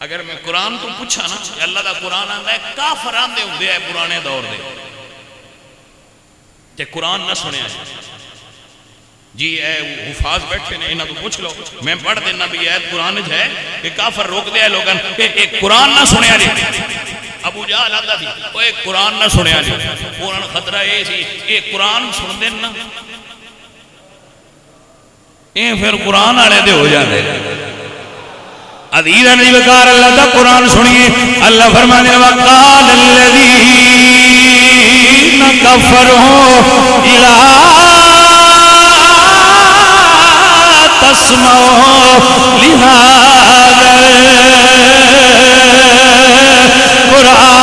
اگر میں قرآن تو پوچھا نا کہ اللہ دا قرآن آندا ہے کافر آندے ہوندے ہے پرانے دور دے تے قرآن نہ سنیا جی اے حفاظ بیٹھے نے انہاں تو پوچھ لو میں پڑھ دینا بھی ایت قرآن ہے کہ کافر روک دیا لوگاں کہ ایک قرآن نہ سنیا جی ابو جہل آندا سی وہ ایک قرآن نہ سنیا جی انہاں خطرہ یہ سی ایک قرآن سن دین نا یہ پھر قرآن والے دے ہو جاتے عزیزاً جی وقار اللہ دا قرآن سنیے اللہ فرمانے وقال الذین کفروا لا تسمعوا لهذا القرآن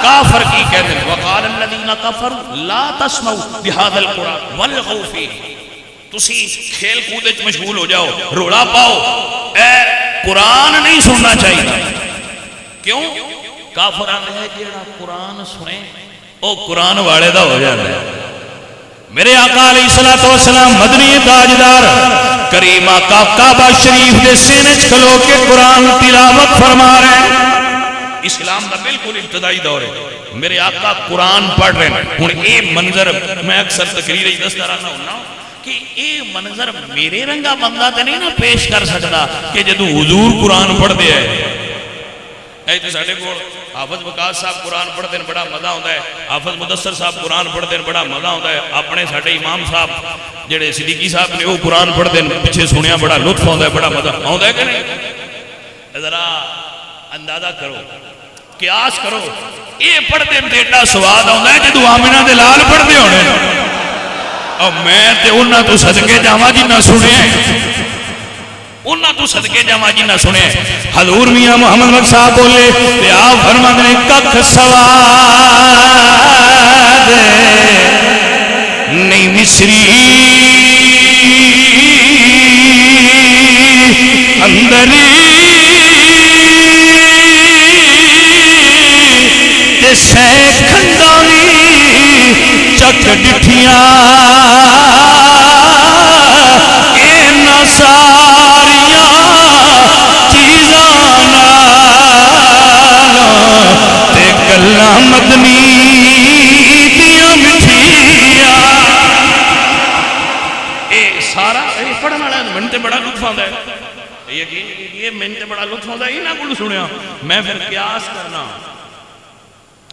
کافر کی کہتے ہیں وقال الذین کفروا لا تسمعوا بهذا القرآن والغوا فیہ تسی کھیل کود وچ مشغول ہو جاؤ روڑا پاؤ اے قرآن نہیں سننا چاہیے کیوں کافر ہے جیڑا قرآن سنے او قرآن والے دا ہو جاتا ہے میرے آقا علیہ السلام مدنی تاجدار کریم آقا کعبہ شریف دے سینے کھلو کے قرآن تلاوت فرما رہے ہیں اسلام دا بالکل ابتدائی دور ہے میرے آقا قرآن پڑھ رہے ہیں ہن اے منظر میں اکثر تقریر دستا رہنا ہونا کہ اے منظر میرے رنگا بندہ تے نہیں نا پیش کر سکتا کہ جدو حضور قرآن پڑھ دیا ہے اے تو ساڑھے کو حافظ وقاص صاحب قرآن پڑھ دین بڑا مزہ ہوتا ہے حافظ مدثر صاحب قرآن پڑھ دین بڑا مزہ ہوتا ہے اپنے ساڑھے امام صاحب جڑے صدیقی صاحب نے وہ قرآن پڑھ دین پیچھے سنیا بڑا لطف ہوتا ہے بڑا مزہ ہوتا ہے کہ نہیں ذرا اندازہ کرو قیاس کرو یہ پڑھ دین دیٹا سواد ہوتا ہے جدو آمینہ دلال پڑھ دے ہونے اور میں تے انہاں تو صدقے جاما جی نہ سنے انہاں تو صدقے جاما جی نہ سنے حضور میاں محمد مک صاحب بولے تے آپ فرمان نے ککھ سواد نہیں مصری اندری تے سہ کھندانی چک ڈٹھیاں اینا ساریاں چیزاں نالوں تے گلاں مدنی دیاں مٹھیاں اے سارا اے پڑھن والا من تے بڑا لطف آندا ہے یہ من تے بڑا لطف آندا ہے انہاں کول سنیا میں پھر قیاس کرنا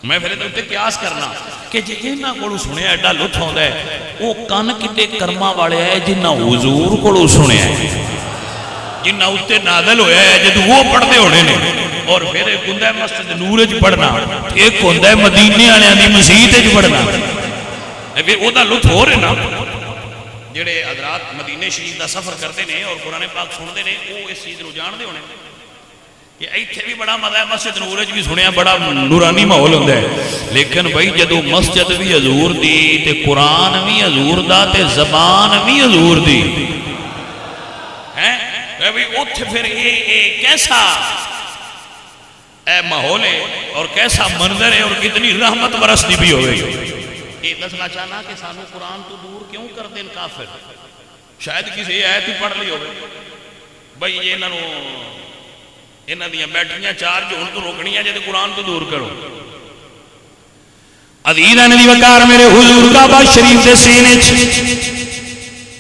میں پھر تے قیاس کرنا کہ جنہاں کولوں سنیا ایڈا لطف ہوندا ہے وہ کن کتے کرما والے ہے جنہاں حضور کولوں سنیا ہے جنہاں اُتے نازل ہویا ہے جدوں وہ پڑھدے ہونے نے اور پھر ایک ہوندا ہے مسجد نور وچ پڑھنا ایک ہوندا ہے مدینے والیاں دی مسجد وچ پڑھنا پھر او دا لطف ہو رہے نا جڑے حضرات مدینے شریف دا سفر کرتے نے اور قرآن پاک سنتے نے وہ اس چیز نوں جانتے ہونے کہ ایتھے بھی بڑا مزہ ہے مسجد نور وچ بھی سنیا بڑا نورانی ماحول ہوندا ہے لیکن بھائی جدو مسجد بھی حضور دی تے قرآن بھی حضور دا تے زبان بھی حضور دی ہیں بھائی اوتھے پھر یہ کیسا اے ماحول ہے اور کیسا منظر ہے اور کتنی رحمت برستی بھی ہوئے یہ دسنا چاہنا کہ سانو قرآن تو دور کیوں کر دیں کافر شاید کسی آیت ہی پڑھ لی ہوئے بھائی یہ انہاں دیاں بیٹریاں چارج ہون تو روکنیاں جے قرآن تو دور کرو عزیزاں دی وقار میرے حضور کعبہ شریف دے سینے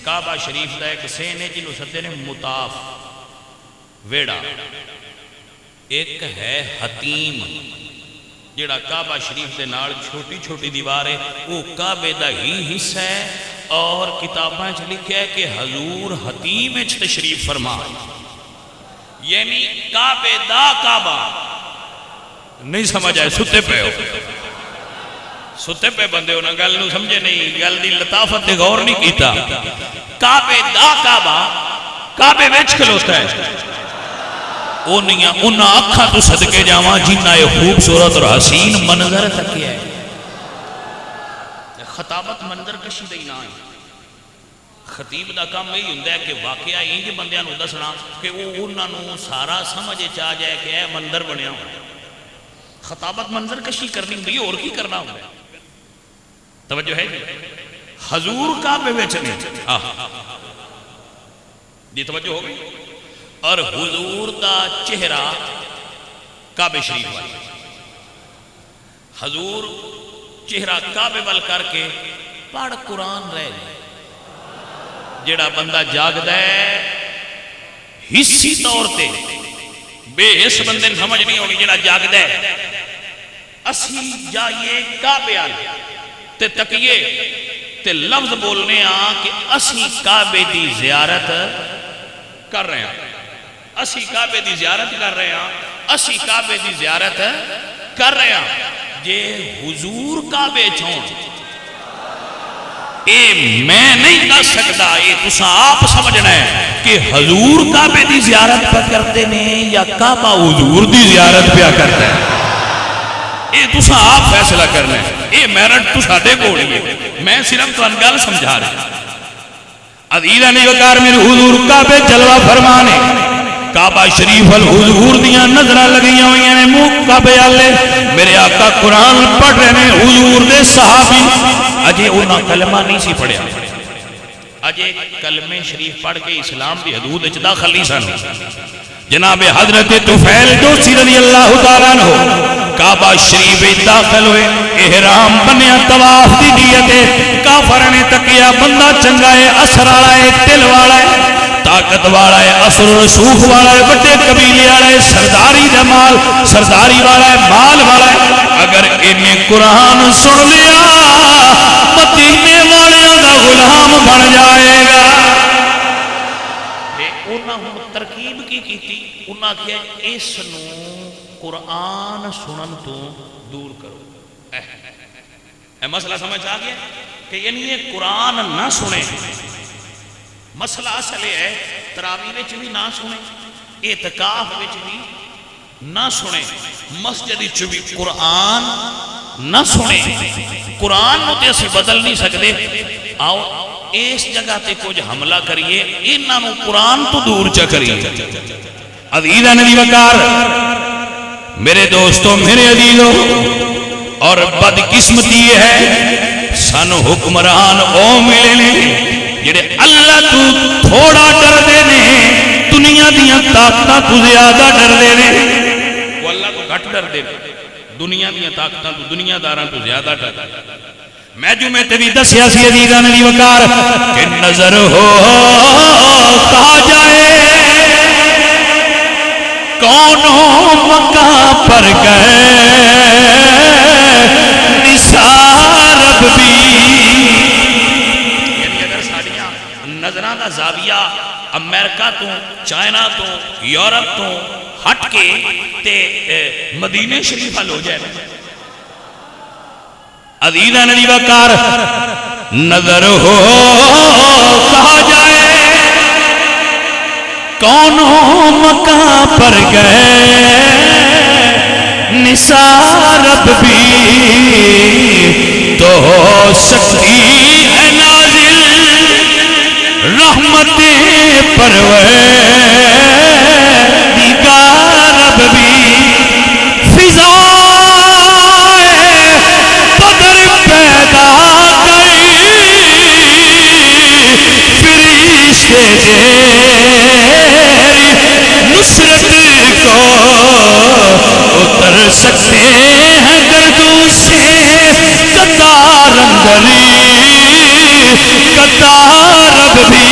کعبہ شریف دا ایک سینے جنہوں سدے نے مطاف ویڑا ایک ہے حتیم جڑا کعبہ شریف دے نال چھوٹی چھوٹی دیوار ہے وہ کعبے دا ہی حصہ ہے اور کتاباں چ لکھا ہے کہ حضور حتیم وچ تشریف فرما یعنی کعبے دا کعبہ نہیں سمجھ آئے ستے پہ ہو ستے پہ بندے ہونا گل نو سمجھے نہیں گل دی لطافت دے غور نہیں کیتا کعبے دا کعبہ کعبے وچ کھلوتا ہے انہاں اکھاں تو صدقے جاواں جنہاں یہ خوبصورت اور حسین منظر تکیا ہے خطابت منظر کشی دے نہ ہے خطیب دا کام یہی ہوندا ہے کہ واقعہ انج بندیاں نوں دسنا کہ وہ انہاں نوں سارا سمجھ چ آ جائے کہ اے منظر بنیا ہوا خطابت منظر کشی کرنی ہوندی ہے اور کی کرنا ہوندا ہے توجہ ہے جی حضور کعبے وچ نے دی توجہ ہو گئی، اور حضور دا چہرہ کعبے شریف والا، حضور چہرہ کعبے وال کر کے پڑھ قرآن رہے جڑا بندہ جاگدا ہے حصی طور تے بے حس بندے سمجھ نہیں ہونی، جڑا جاگدا ہے اسی جائیے کعبے وال تے تکیے تے لفظ بولنے کہ اسی کعبے دی زیارت کر رہے ہیں، اسی کعبے دی زیارت کر رہے ہیں، اسی کعبے دی زیارت کر رہے ہیں۔ جے حضور کعبے چھوڑ اے میں نہیں کر سکتا، اے تسا آپ سمجھنا ہے کہ حضور کعبے دی زیارت پہ کرتے ہیں یا کعبہ حضور دی زیارت پہ کرتا ہے، اے تسا آپ فیصلہ کرنا ہے، اے میرٹ تو ساڑھے کو نہیں ہے، میں صرف تو انگل سمجھا رہا ہوں۔ عزیزہ نے وقار میرے حضور کعبے جلوہ فرمانے، کعبہ شریف الحضور دیاں نظرہ لگیاں ہوئی ہیں، منہ کعبے آلے میرے آقا قرآن پڑھ رہے ہیں، حضور دے صحابی اجے انہاں کلمہ نہیں سی پڑھیا، اجے کلمہ شریف پڑھ کے اسلام دی حدود اچ داخل نہیں سن۔ جناب حضرت طفیل دوسی رضی اللہ تعالیٰ عنہ کعبہ شریف داخل ہوئے، احرام بنیا طواف دی نیت، کافر نے تکیا بندہ چنگا ہے، اثر والا ہے، دل والا ہے، طاقت والا ہے، اثر رسوخ والا ہے، بڑے قبیلے والا ہے، سرداری جمال سرداری والا ہے، مال والا ہے، اگر انہیں قرآن سن لیا مدینے والوں کا غلام بن جائے گا۔ انہوں نے ترکیب کی تھی، انہوں نے کہا اس نو قرآن سنن تو دور کرو۔ اے مسئلہ سمجھ آ گیا کہ یعنی یہ قرآن نہ سنے، مسئلہ اصل ہے تراویح وچ بھی نہ سنے، اعتکاف وچ بھی نہ سنے، مسجد وچ بھی قرآن نہ سنے۔ قرآن نو تے اسی بدل نہیں سکتے، آؤ اس جگہ تے کچھ حملہ کریے، انہاں نو قرآن تو دور چا کریے۔ عزیزہ نبی وقار میرے دوستوں میرے عزیزوں، اور بدقسمتی یہ ہے سانو حکمران او ملے نے جڑے اللہ تو تھوڑا ڈر دے نے، دنیا دیاں طاقتاں تو زیادہ ڈر دے نے، وہ اللہ تو گھٹ ڈر دے، دنیا دیاں طاقتاں تو دنیا داراں تو زیادہ ڈر دے۔ میں جو میں تبھی دسیا سی عزیزہ نبی وقار کہ نظر ہو کہا جائے کونوں مکہ پر گئے نثار بھی، یعنی اگر ساڑیاں نظران دا زاویہ امریکہ تو چائنا تو یورپ تو ہٹ کے تے مدینہ شریف حل ہو جائے۔ عزیزہ نبی وقار نظر ہو کہا جائے کونوں مکہ پر گئے نثار بھی، تو ہو سکتی ہے نازل رحمت پروردگار بھی، فضا نصرت کو اتر سکتے ہیں گردوں سے قطار اندری قطار بھی،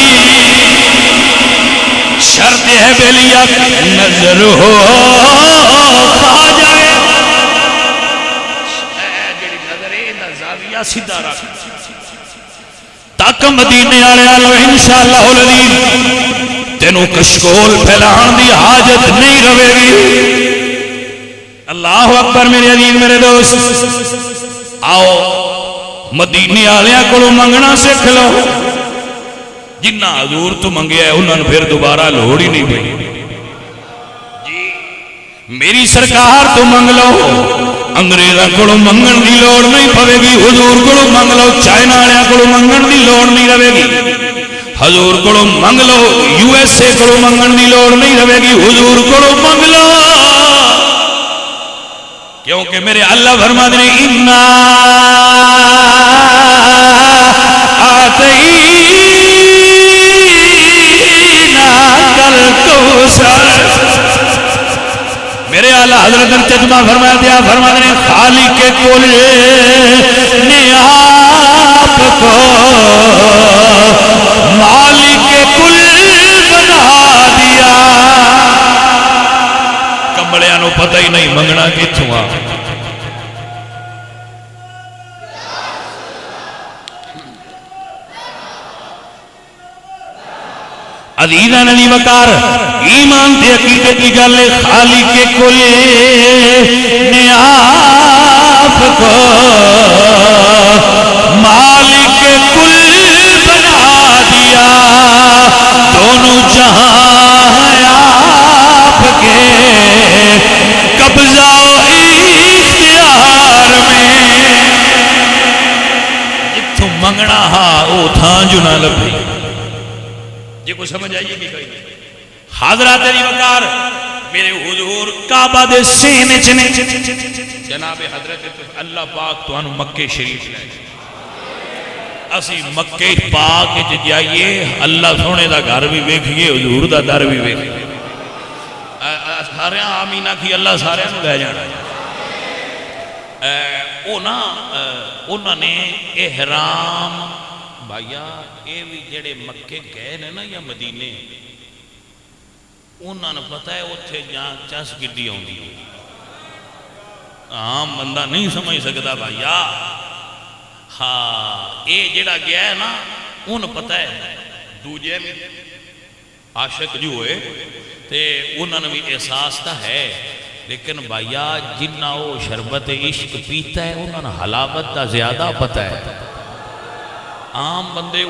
شرط ہے بلیا نظر ہو کہا جائے، جڑی نظر ہے نا زاویہ سیدھا رکھ تاک مدینے آلے آلو انشاءاللہ العظیم تینوں کشکول پھیلان دی حاجت نہیں روے گی۔ اللہ اکبر میرے عزیز میرے دوست، آؤ مدینے آلیاں کو منگنا سکھ لو، جنہ حضور تو منگیا ہے انہوں نے پھر دوبارہ لوڑ ہی نہیں پئی، جی میری سرکار تو منگ لو، انگریزاں کو منگن دی لوڑ نہیں پوے گی، حضور کو منگ لو، چائنا والے کو منگن دی لوڑ نہیں رہے گی، حضور کو منگ لو، یو ایس اے کو منگن دی لوڑ نہیں رہے گی، حضور کو منگ لو، کیونکہ میرے اللہ فرما دے اِنَّا میرے اعلیٰ حضرت نے ترجمہ فرمایا دیا، فرماتے ہیں خالق کے کل نے آپ کو مالک کے کل بنا دیا۔ کمبلیاں نو پتہ ہی نہیں منگنا کتھوں آ۔ عزیزاں علی وقار ایمان تے عقیدت کی گل ہے، خالق کے کل نے آپ کو مالک کے کل بنا دیا، دونوں جہاں ہیں آپ کے قبضہ و اختیار میں، جتھوں منگنا ہا او تھاں جو نہ لبھی۔ یہ کو سمجھ آئیے کہ کوئی حضرات علی وقار میرے حضور کعبہ دے سینے چنے جناب حضرت اللہ پاک تو انہوں مکہ شریف لائے، اسی مکہ پاک جائیے اللہ سونے دا گھر بھی ویکھئے، حضور دا در بھی ویکھئے، سارے آمینہ کی اللہ سارے انہوں لے جانا۔ انہوں نے احرام بھائیا یہ بھی جڑے مکے گئے نا یا مدینے، انہوں نے پتہ ہے اتھے جہاں چس گڈی آؤندی ہے، عام بندہ نہیں سمجھ سکتا بھائیا۔ ہاں یہ جڑا گیا ہے نا ان پتہ ہے دوجے میں عاشق جو ہوئے تے انہوں نے بھی احساس تا ہے، لیکن بھائیا جنہ وہ شربت عشق پیتا ہے انہوں نے حلاوت تا زیادہ پتہ ہے۔ عام بندے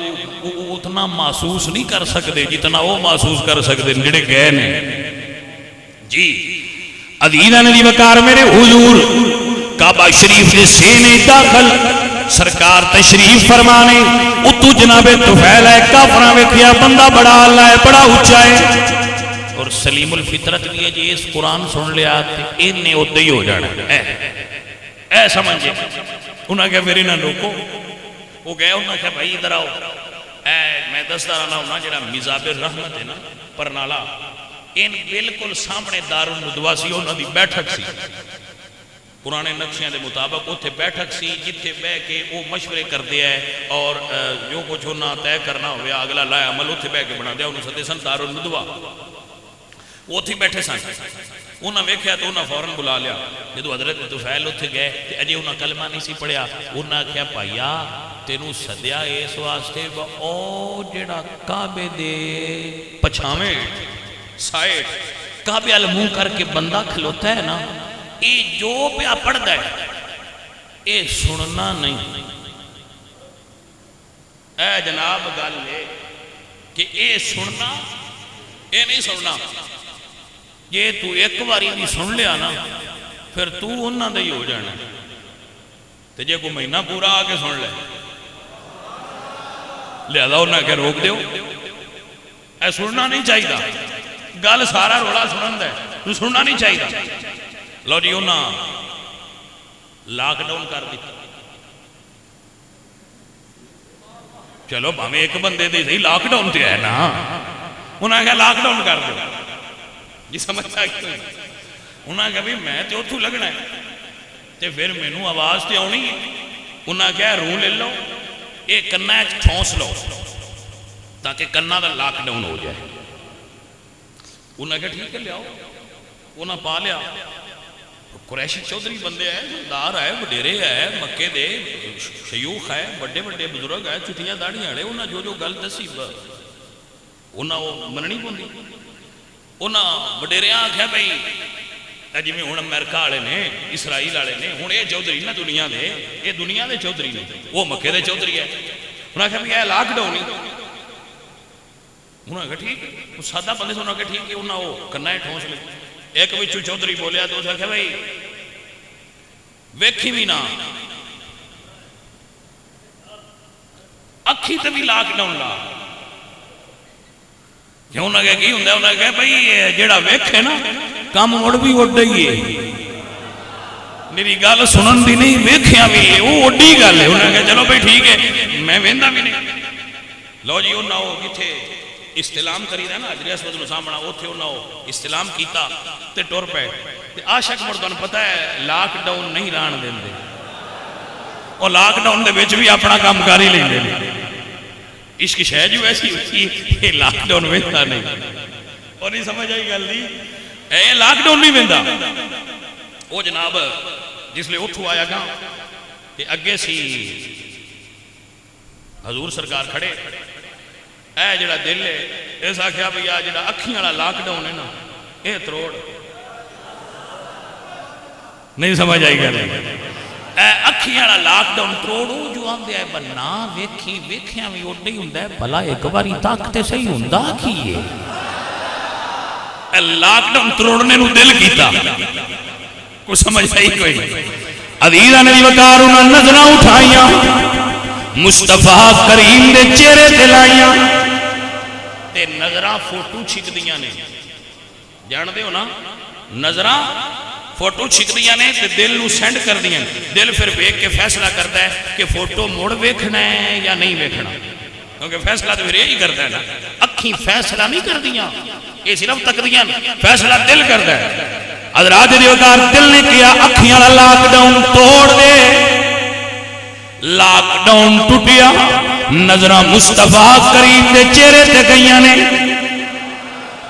اتنا محسوس نہیں کر سکتے جتنا وہ محسوس کر سکتے جڑے گئے نے۔ جی عزیزاں علی وقار میرے حضور کعبہ شریف کے سینے داخل سرکار تشریف فرمانے، اتو جناب طفیل ہے، کافراں ویکھیا بندہ بڑا اللہ ہے، بڑا اونچا ہے اور سلیم الفطرت بھی ہے، جی اس قرآن سن لیا تے انہیں ادھر ہی ہو جانا اے سمجھے۔ انہاں کہا پھر انہاں روکو، وہ گئے انہوں نے کہا بھائی ادھر آؤ، میں دستا رہنا ہونا جڑا مزاب الرحمت ہے نا پرنالا، ان بالکل سامنے دار الندوہ سی، انہوں دی بیٹھک سی پرانے نقشیاں دے مطابق، اتھے بیٹھک سی جتھے بے کے وہ مشورے کر دیا ہے اور جو کچھ انہوں طے کرنا ہویا اگلا لائے عمل اتھے بے کے بنا دیا، انہوں سدے سن دار الندوہ، وہ اتھے بیٹھے سن۔ انہوں نے ویکھیا تو انہوں فوراً بلا لیا، جدو حضرت طفیل اتھے گئے اجے انہوں کلمہ نہیں سی پڑھیا، انہوں نے کہا بھائیا تینوں سدیا اس واسطے او جڑا کعبے دے پچھاویں سائٹ کعبے ال منہ کر کے بندہ کھلوتا ہے نا، یہ جو پیا پڑھتا ہے یہ سننا نہیں۔ اے جناب گل ہے کہ یہ سننا یہ نہیں سننا، یہ تو ایک باری بھی سن لیا نا پھر تو انہاں دے ہی ہو جانا، تے جے کوئی مہینہ پورا آ کے سن لے لہذا انہاں کہ روک دیو، اے سننا نہیں چاہیے، گل سارا روڑا سنن دے تو سننا نہیں چاہیے۔ لو جی انہاں لاک ڈاؤن کر دیتا، چلو ہمیں ایک بندے دے صحیح لاک ڈاؤن تے ہے نا، انہوں نے کہا لاک ڈاؤن کر دو، جی سمجھتا کیوں؟ انہوں نے کہا بھی میں تے اتھوں لگنا ہے تے پھر مینوں آواز تے آنی ہے، انہوں نے کہا روح لے لو، ایک کنہ ٹھونس لو تاکہ کنہ دا لاک ڈاؤن ہو جائے۔ انہوں نے کہا ٹھیک ہے لے آؤ، انہوں نے پا لیا، قریشی چودھری بندے ہیں، سردار ہے، وڈیرے ہے، مکے دے شیوخ ہے، بڑے بڑے بزرگ ہے، چٹیاں داڑیاں ہیں، انہوں نے جو گل دسی انہوں نے مننی پوندی۔ انہوں وڈیریاں آکھیا بھائی جی میں ہوں امریکہ والے نے اسرائیل والے نے ہوں یہ چودھری نا دنیا دے، یہ دنیا دے چودھری نے، وہ مکے دے چودھری ہے، انہوں نے کہا بھی یہ لاک ڈاؤن ہی، انہوں نے کہا ٹھیک ہے، سادہ بندے سے انہوں نے کہا ٹھیک ہے، انہوں نے وہ کنائے ٹھونس لے، ایک بچوں چودھری بولیا تو اسے کہا بھائی ویکھی بھی نہ اکھی تے بھی لاک ڈاؤن لا، کیوں انہوں نے کہا کی ہوندہ ہے، انہوں نے کہا بھائی جیڑا ویکھے نا کام مڑ بھی اڈا ہی ہے، میری گل سنن دی نہیں ویکھیاں بھی ہے وہ اڈی گل ہے، انہوں نے کہا چلو بھائی ٹھیک ہے میں ویندا بھی نہیں، لو جی انہاں وہ کتھے استلام کری دا نا حجر اسود نو سامنا اوتھے انہاں وہ استلام کیتا تے ٹر پے تے عاشق مردوں پتہ ہے لاک ڈاؤن نہیں ران دیندے اور لاک ڈاؤن دے وچ بھی اپنا کام کر ہی لیندے عشق شے جو ایسی ہوئی یہ لاک ڈاؤن ویندا نہیں اور نہیں سمجھ آئی گل دی اے لاک ڈاؤن نہیں ویندا او جناب جس لئے اتھو آیا گا کہ اگے سی حضور سرکار کھڑے اے جڑا دل ہے ایسا کیا بھئی آ جڑا اکھیں والا لاک ڈاؤن ہے نا اے تروڑ نہیں سمجھ آئی گا اے اکھیں والا لاک ڈاؤن تروڑو جو آندے ہے بنا ویکھی ویکھیاں بھی اڈے ہی ہوندا ہے بھلا ایک باری طاقت صحیح ہوندا کی ہے اے لاک ڈاؤن تروڑنے نو دل کیتا کو سمجھ صحیح کوئی عزیزاں نے وقار انہاں نظراں اٹھائیاں مصطفیٰ کریم دے چہرے تے لائیاں تے نظراں فوٹو چھک دیاں نے جان دے ہو نا نظراں فوٹو چھک دیاں نے تے دل نو سینڈ کر دیاں دل پھر ویکھ کے فیصلہ کرتا ہے کہ فوٹو موڑ ویکھنا ہے یا نہیں ویکھنا کیونکہ فیصلہ تو پھر یہی کرتا ہے نا اکھیں فیصلہ نہیں کر دیاں یہ صرف تک دیاں فیصلہ دل کرتا ہے حضرات دیوکار دل نے کیا اکھیاں لاک ڈاؤن توڑ دے لاک ڈاؤن ٹوٹیا نظرہ مصطفیٰ کریم دے چہرے تے گئیاں نے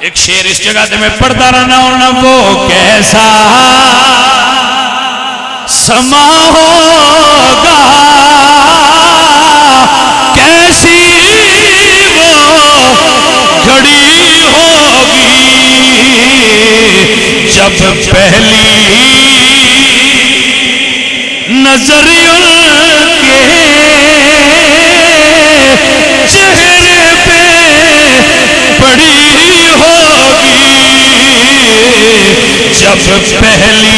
ایک شعر اس جگہ تے میں پڑھتا رہنا ہوں وہ کیسا سما ہوگا کیسی وہ گھڑی ہوگی جب پہلی نظر ان کے چہرے پہ پڑی ہوگی جب پہلی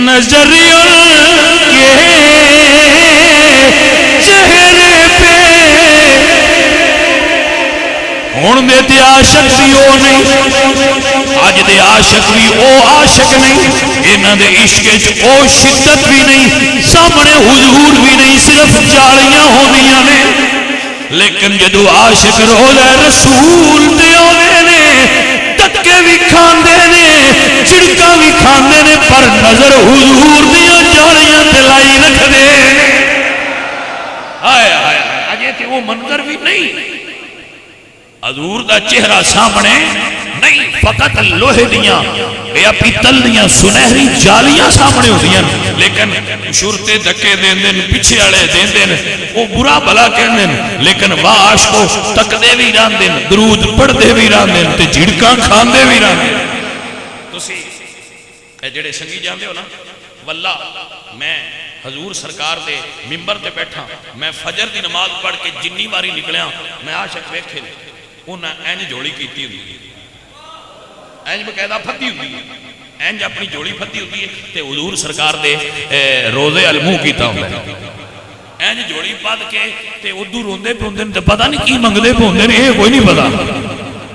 نظر ان کے چہرے پہ ہون دے تے عاشق بھی او نہیں آج دے عاشق بھی او عاشق نہیں انہاں دے عشق وچ او شدت بھی نہیں سامنے حضور بھی نہیں صرف جالیاں ہوندیاں نے لیکن جدو عاشق روضہ رسول تے آوے نے دھکے بھی کھاندے نے چھڑکاں بھی کھاندے نے پر نظر حضور دیاں جالیاں تے لائی رکھدے ہائے ہائے اجے تے وہ منظر بھی نہیں حضور دا چہرہ سامنے نہیں فقط لوہے دیاں یا پیتل دیاں سنہری جالیاں سامنے ہو دیاں لیکن شورتے دھکے دین دن پیچھے آڑے دین دن وہ برا بلا کہن دن لیکن واش کو تک دے بھی ران دن درود پڑھ دے بھی ران دن تے جھڑکاں کھان دے بھی ران دن تسی اے جڑے سنگی جاندے ہو نا واللہ میں حضور سرکار دے ممبر تے بیٹھا میں فجر دی نماز پڑھ کے جنی باری نکلیاں میں عاشق ویکھے انہاں اینج جوڑی کیتی ہوئی اینج بقیدہ پھتی ہوئی اینج اپنی جوڑی پھتی ہوئی تے حضور سرکار دے روزے المو کیتا ہوئی اینج جوڑی پاد کے تے ادھو روندے پوندے تے پتہ نہیں کی منگدے پوندے نے یہ کوئی نہیں پتا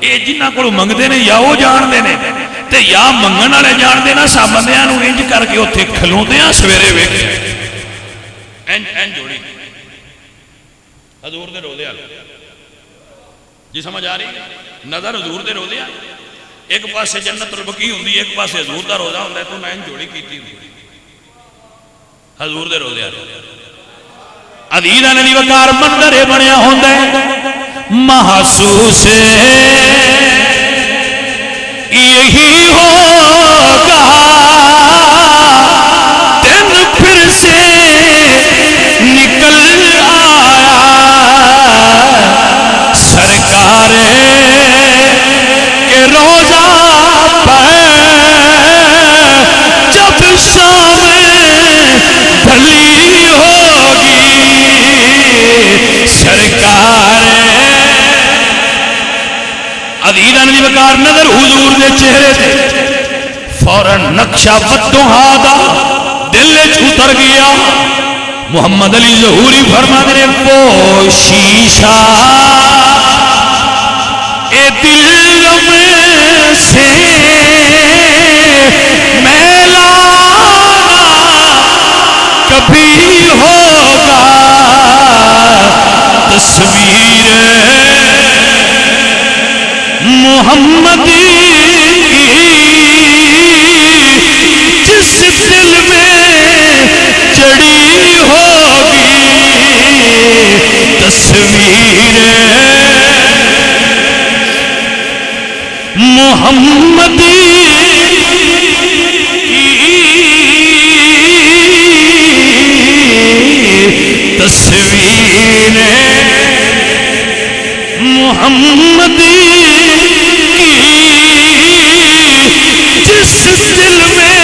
یہ جنہ کو منگدے نے یا وہ جان دے نے تے یا منگن والے جان دے نا سامندیاں نو انج کر کے اوتھے کھلوندیاں سویرے ویکھے اینج جوڑی حضور دے روزے المو جی سمجھ آ رہی نظر حضور دے روزے آ ایک پاسے جنت البقیع ہوندی ایک پاسے حضور دا روزہ ہوندا ہے تو میں جوڑی کیتی ہوندی حضور دے روزے آ عزیزاں نے وقار منظر بنیا ہوندا ہے محسوس یہی ہوگا دن پھر سے نکل آیا سرکار کے روزہ پر جب شام ڈھلی ہوگی سرکار عزیزاں نے وقار نظر حضور دے چہرے تے فوراً نقشہ بدوہا دا دل وچ اتر گیا محمد علی ظہوری فرماتے نے وہ شیشہ اے دل میں سے میلا کبھی ہوگا محمدی جس دل میں چڑھی ہوگی تصویر محمدی تصویر محمدی جس دل میں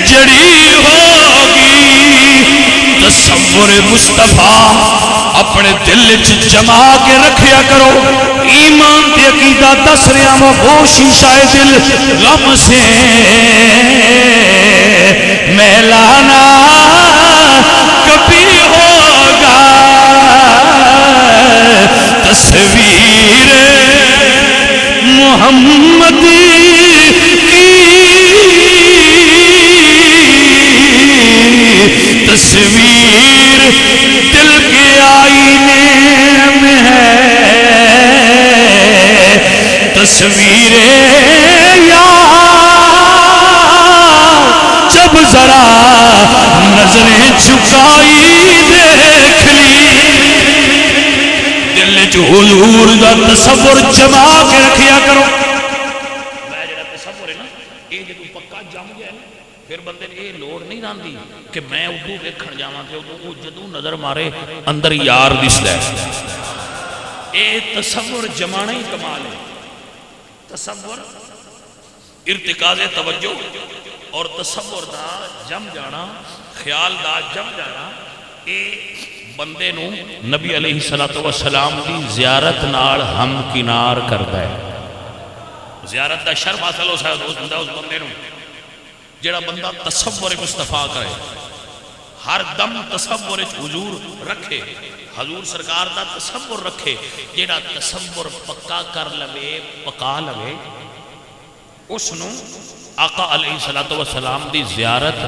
جڑی ہوگی تصور مصطفیٰ اپنے دل چ جما کے رکھیا کرو. ایمان تے عقیدہ دس رہا وا وہ شیشہ دل غم سے میلانا کبھی ہوگا. تصویر محمدی تصویر دل کے آئینے میں ہے. تصویر یار جب ذرا نظریں چکائی دیکھ لی دل جو حضور دا تصور جما کے رکھیا کرو. میں جڑا تصور ہے نا یہ جدو پکا جم گیا نا پھر بندے نے یہ لوڑ نہیں رہندی کہ میں ادو ویکھن جاواں تے ادو جدو نظر مارے اندر یار دسدا ہے. یہ تصور جمانا ہی کمال ہے. تصور ارتکاز توجہ اور تصور دا جم جانا خیال دا جم جانا اے بندے نو نبی علیہ السلام دی زیارت نال ہم کنار کردا ہے. زیارت دا شرف حاصل ہو سکدا اس بندے نو جڑا بندہ تصور مصطفیٰ کرے ہر دم تصور حضور رکھے حضور سرکار دا تصور رکھے. جڑا تصور پکا کر لوے پکا لوے اس نو آقا علیہ السلام دی زیارت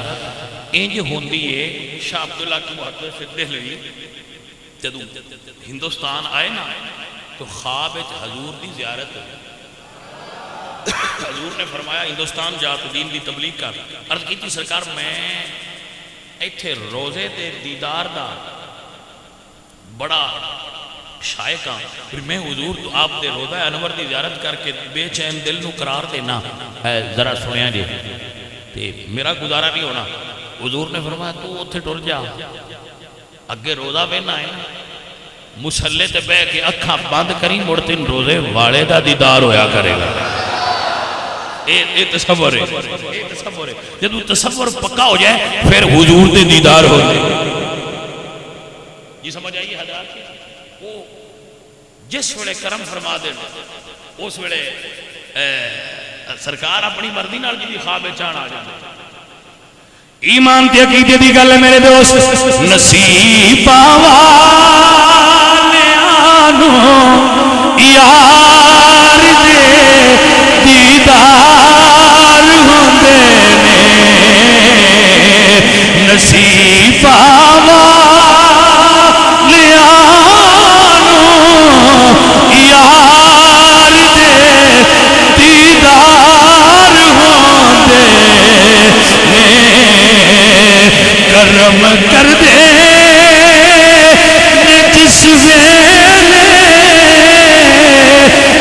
انج ہوندی ہے. شاہ عبداللہ کی محدث دہلوی جدو ہندوستان آئے نا تو خواب حضور دی زیارت حضور نے فرمایا ہندوستان جا تو دین دی تبلیغ کر. عرض کی تھی سرکار میں ایتھے روزے دے دیدار دا بڑا شائق ہاں پھر میں حضور تو آپ دے روزہ انور دی زیارت کر کے بے چین دل نو قرار دینا ذرا سنیا جی تے میرا گزارا نہیں ہونا. حضور نے فرمایا تو اتھے ٹر جا اگے روزہ بہنا ہے مسلے تے بہ کے اکھاں بند کری مڑ تین روزے والے دا دیدار ہویا کرے گا. اے تصور ہے. جب تصور پکا ہو جائے پھر حضور دے دیدار ہو جائے. یہ سمجھ آئیے حضرات وہ جس ویلے کرم فرما دے اس ویلے سرکار اپنی مرضی نال جی خواب چان آ جائے. ایمان تے عقیدے دی گل ہے میرے دوست. نصیب والیاں یار دے دیدار ہوندے نے. نصیب والیاں یار دے دیدار ہوندے نے. کرم کر دے جس ویلے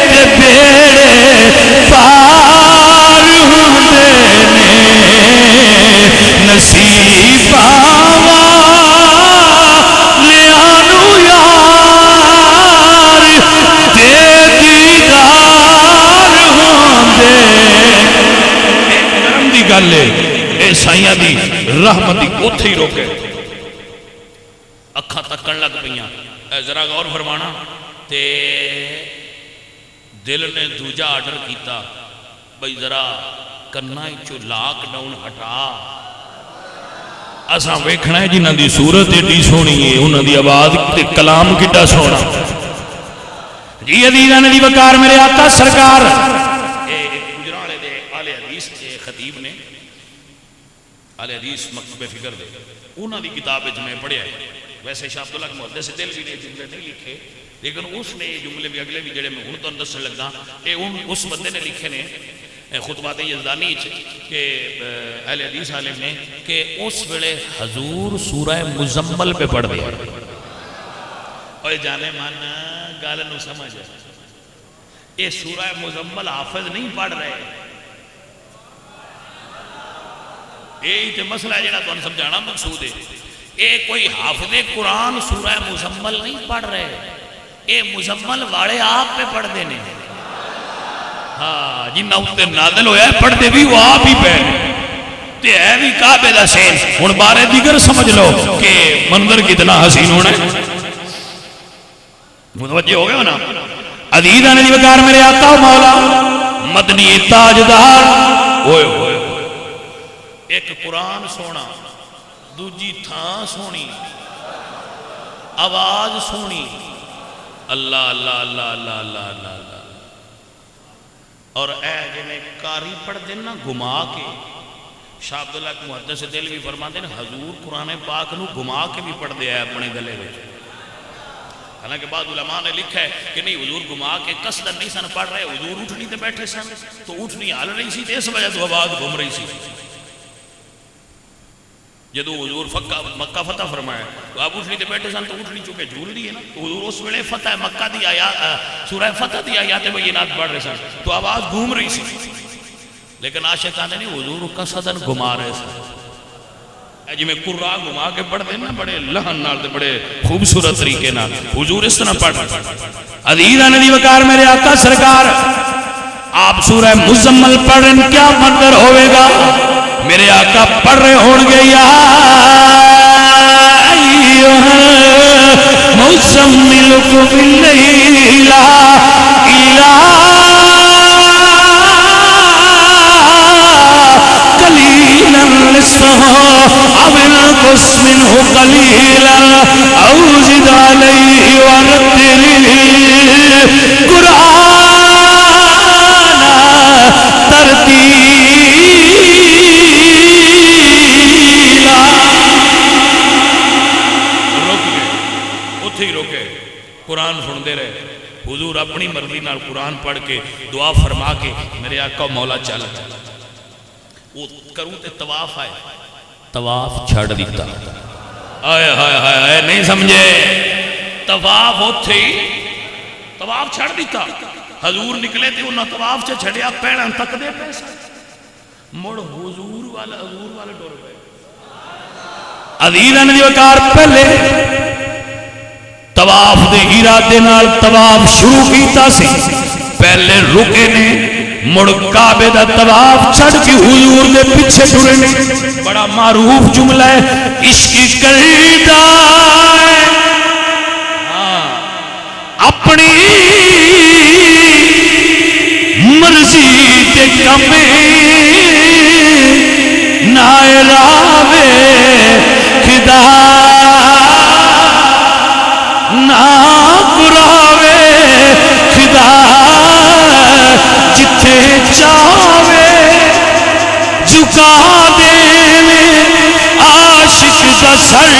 تے بیڑے پار ہوندے نے. نصیب والیاں یار دے دیدار ہوندے. کرم دی گل ہے سائیاں دی رحمت دی اوتھے ہی روکے. اکھاں تکن لگ پئیاں ذرا غور فرمانا تے دل نے دوجا آرڈر کیتا بھئی ذرا کرنا چو لاک ڈاؤن ہٹا اساں ویکھنا ہے جنہاں دی صورت ایڈی سونی ہے انہاں دی آواز تے کلام کڈا سونا. جی عزیزاں نبی وقار میرے آقا سرکار گجرالے دے اہل حدیث کے خطیب نے اہل حدیث مکتب فکر دے انہاں دی کتاب وچ میں پڑھیا ہے ویسے شاہ عبداللہ محدث دہلوی نے جملے نہیں لکھے، لیکن اس نے یہ جملے بھی اگلے بھی جڑے میں ہوں تو دسن لگا، یہ اس بندے نے لکھے نے خطبات یزدانی کہ اہل حدیث عالم نے کہ اس ویلے حضور سورہ مزمل پہ پڑھ دیا. اور جانے من گل نو سمجھ ہے، یہ سورہ مزمل حافظ نہیں پڑھ رہے، یہی تو مسئلہ ہے جڑا تمہیں سمجھانا مقصود ہے. یہ کوئی حافظ قرآن سورہ مزمل نہیں پڑھ رہے، یہ مزمل والے آپ پہ پڑھ دینے. ہاں جنہ اتنے نازل ہویا ہے پڑھ دے بھی وہ آپ ہی پہ تے ہے بھی کعبے دا سین. ہن بارے دیگر سمجھ لو کہ منظر کتنا حسین ہونا ہے. متوجہ ہو گئے ہو نا؟ عزیزاں نے وقار میرے آقا و مولا مدنی تاجدار، اوئے ہوئے ایک قرآن سونا، دوجی تھان سونی، آواز سونی، اللہ اللہ اللہ اللہ اللہ اللہ. اور اے جنہیں کاری پڑھ دینا گھما کے، شاہ عبداللہ محدث دہلوی فرماتے ہیں حضور قرآن پاک نو گھما کے بھی پڑھ دیا ہے اپنے گلے میں. حالانکہ بعض علماء نے لکھا ہے کہ نہیں حضور گھما کے قصدن نہیں سن پڑھ رہے، حضور اٹھنی تے بیٹھے سن تو اٹھنی ہل رہی سی تے اس وجہ تو آواز گھوم رہی سی. جدو حضور مکہ فتح فرمایا تو آپ اٹھنی تے بیٹھے سن تو اٹھنی چکے جھول دی ہے نا، تو حضور اس ویلے فتح مکہ دی آیات سورہ فتح دی آیات بینات پڑھ رہے سن تو آواز گھوم رہی سی. لیکن عاشقان نہیں حضور قصدن گھما رہے سن. جی میں قرآن گھما کے پڑھ دینا بڑے لہن نال دے بڑے خوبصورت طریقے نال حضور اس طرح پڑھ. عزیزاں نے وقار میرے آقا سرکار آپ سورہ مزمل پڑھ رہے ہیں، کیا منظر ہوئے گا؟ میرے آقا پڑھ رہے ہوں گے یا مزمل قم اللیل الا قلیلا نصفہ او انقص منہ قلیلا او زد علیہ ورتل القرآن ترتیلا. ہی روکے قرآن سن دے رہے. حضور اپنی مرضی نال قرآن پڑھ کے دعا فرما کے میرے آقا مولا چل وہ کروں تے طواف آئے، طواف چھڑ دیتا. آئے ہائے ہائے ہائے نہیں سمجھے، طواف ہوتے ہی طواف چھڑ دیتا. حضور نکلے تھے انہاں طواف سے چھڑیا پیڑاں تک دے پیسا مڑ حضور والا ڈور گئے. عزیزاں نے وقار پہلے طواف دے ارادے نال طواف شروع کیتا سی، پہلے رکے نے مڑ کعبے دا طواف چھڑ کے حضور دے پیچھے ٹرے نے. بڑا معروف جملہ ہے عشق کردہ اپنی مرضی تے کمے نائراوے خدا نا قراوے خدا جتھے چاہوے جھکا دے عاشق دا سر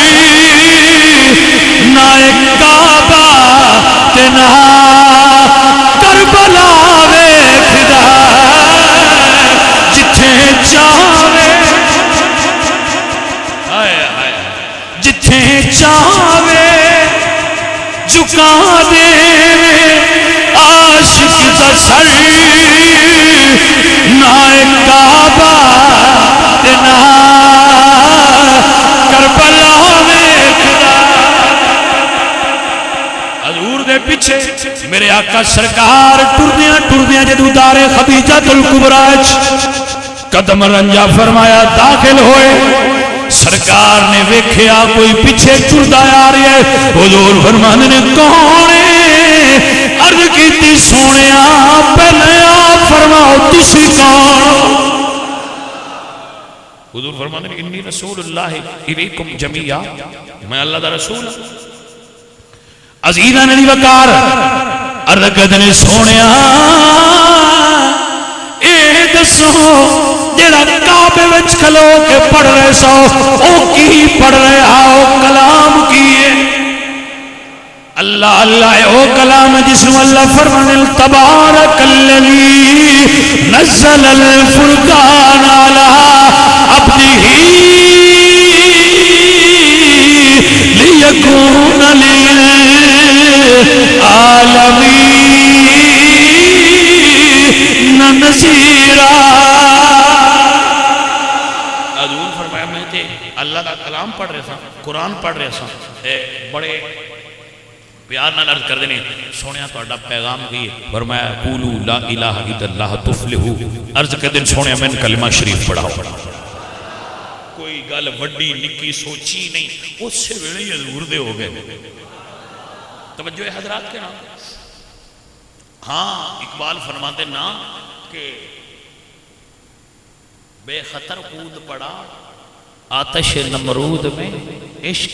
نہ کعبہ تے نہ کربلا وے خدا جتھے چاہوے جتھے چاہوے جھکا دے عاشق دا سر نہ کعبہ تے نہ کربلا میں خدا. حضور دے پیچھے میرے آقا سرکار ٹردیاں جدو دارے خدیجہ الکبریٰ قدم رنجا فرمایا داخل ہوئے. سرکار نے ویکھیا کوئی پیچھے ٹردا آ رہی ہے. حضور فرمانے نے کون ہے؟ عرض کیتی سونیا پہلے آپ فرماؤ تسی کون؟ حضور فرمانے نے انی رسول اللہ الیکم جمیعا، میں اللہ دا رسول ہوں. عزیزاں نے وقار عرض کردے سونیا اے دسو جڑا کعبے وچ کھلو کے پڑھ رہے سو او کی پڑھ رہے آؤ کلام کی ہے اللہ اللہ او کلام جس میں اللہ فرمانے تبارک الذی نزل الفرقان علی عبدہ لیکون للعالمین نذیرا. حضور فرمایا میں تے اللہ کا کلام پڑھ رہے تھا قرآن پڑھ رہے تھا بڑے پیار نہ عرض کر دینے سونیا توڑا پیغام کی فرمایا قولوا لا الہ الا اللہ تفلحوا عرض کر دن سونیا میں کلمہ شریف پڑھاؤ کوئی گل وڈی نکی سوچی نہیں اس سے ویلے ہی حضور دے ہو گئے. توجہ ہے حضرات کے نام. ہاں اقبال فرماتے نا کہ بے خطر کود پڑا آتش نمرود میں عشق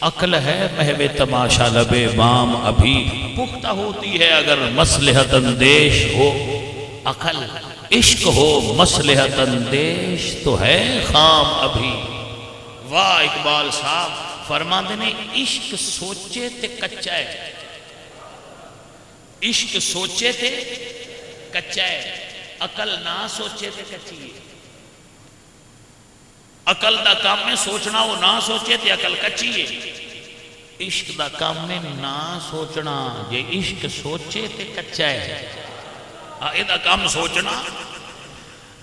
عقل ہے محو تماشا لبے بام ابھی پختہ ہوتی ہے اگر مصلحت اندیش ہو عقل عشق ہو مصلحت اندیش تو ہے خام ابھی. واہ اقبال صاحب فرماتے نے عشق سوچے تے کچا ہے عشق سوچے تے کچا ہے عقل نہ سوچے تے کچی ہے. عقل دا کام میں سوچنا وہ نہ سوچے تے عقل کچی ہے. عشق دا کام میں نہ سوچنا یہ عشق سوچے تے کچا ہے. اے دا کام سوچنا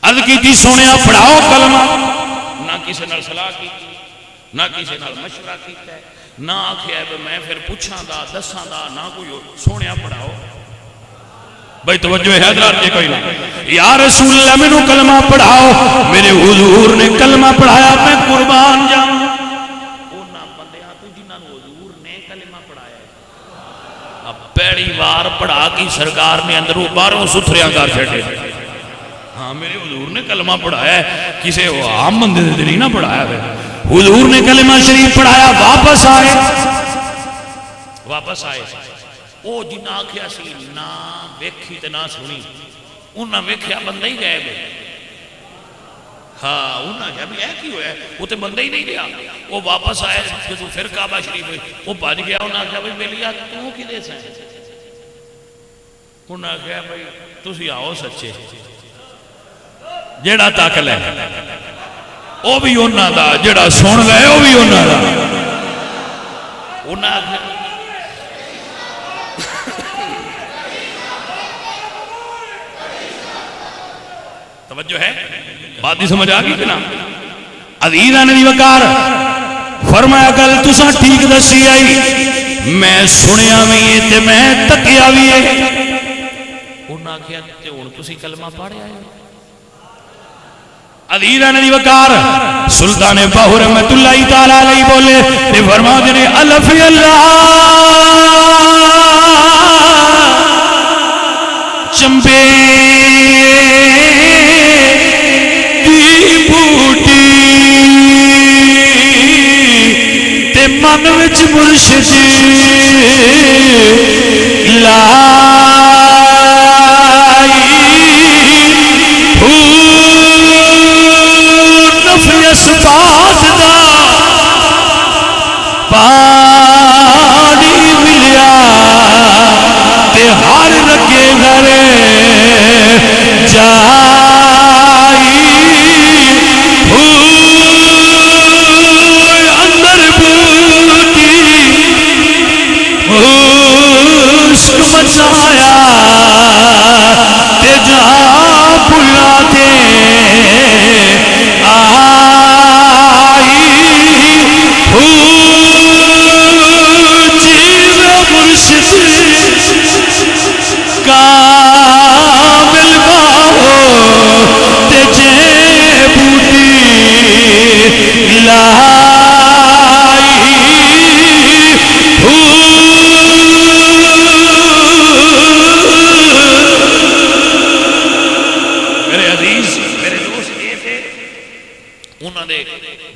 عرض کی تھی سونیا پڑھاؤ کلمہ نہ کسی نال صلاح کی نہ کسی نال مشورہ کیتا ہے نہ آکھیا ہے میں پھر پوچھاں دا دساں دا نہ کوئی سونیا پڑھاؤ. بھائی توجہ ہے حضرات یہ کوئی نہیں یا رسول اللہ میں کلمہ پڑھاؤ میرے حضور نے کلمہ پڑھایا میں قربان جاؤں. اونا بندیاں تو جنہاں حضور نے کلمہ پڑھایا اب پیڑی وار پڑھا کی سرکار نے اندروں باروں ستھریاں کار چھٹے. ہاں میرے حضور نے کلمہ پڑھایا ہے کسے عام بندے دے نہیں نہ پڑھایا ہے. حضور نے کلمہ شریف پڑھایا واپس آئے او جنہ آکھیا سی نہ ویکھی تے نہ سنی انہاں ویکھیا بندہ ہی گئے گئے. ہاں انہاں کیا بھی ہے کی ہویا ہے وہ تے بندہ ہی نہیں گیا. وہ واپس آئے تو پھر کعبہ شریف ہوئی وہ بھاج گیا. انہاں کہا بھائی میلیا تو کی دے سائیں انہاں کہا بھائی تسی آؤ سچے جیڑا تاکل ہے او بھی انہاں دا جیڑا سن گئے او بھی انہاں دا. انہاں توجہ ہے بات ہی سمجھ آگئی کہ نا عزیزہ نبی وقار فرمایا گل تساں ٹھیک دسی آئی میں سنیا بھی ہے تے میں تکیا بھی ہے. انہاں کیا تے ہن تسی کلمہ پڑھے آئے. عزیزہ نبی وقار سلطان باہو رحمت اللہ تعالیٰ علیہ بولے تے فرما دینے الف اللہ چمبے من وچ مرشد لائی نفی اسبات دا پانی ملیا تے ہر رگے گھرے جائی بچایا تے جا بلا دے آئی چیز مرشد کامل باہو تے جے بوٹی لائی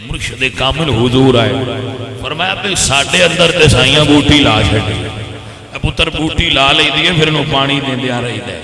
مرشد کامل حضور آئے فرمایا پہ ساڑھے اندر تے سائیاں بوٹی لا چھڑی پتر بوٹی لا لئی دیئے پھر انہوں پانی دیں دیا رہی دے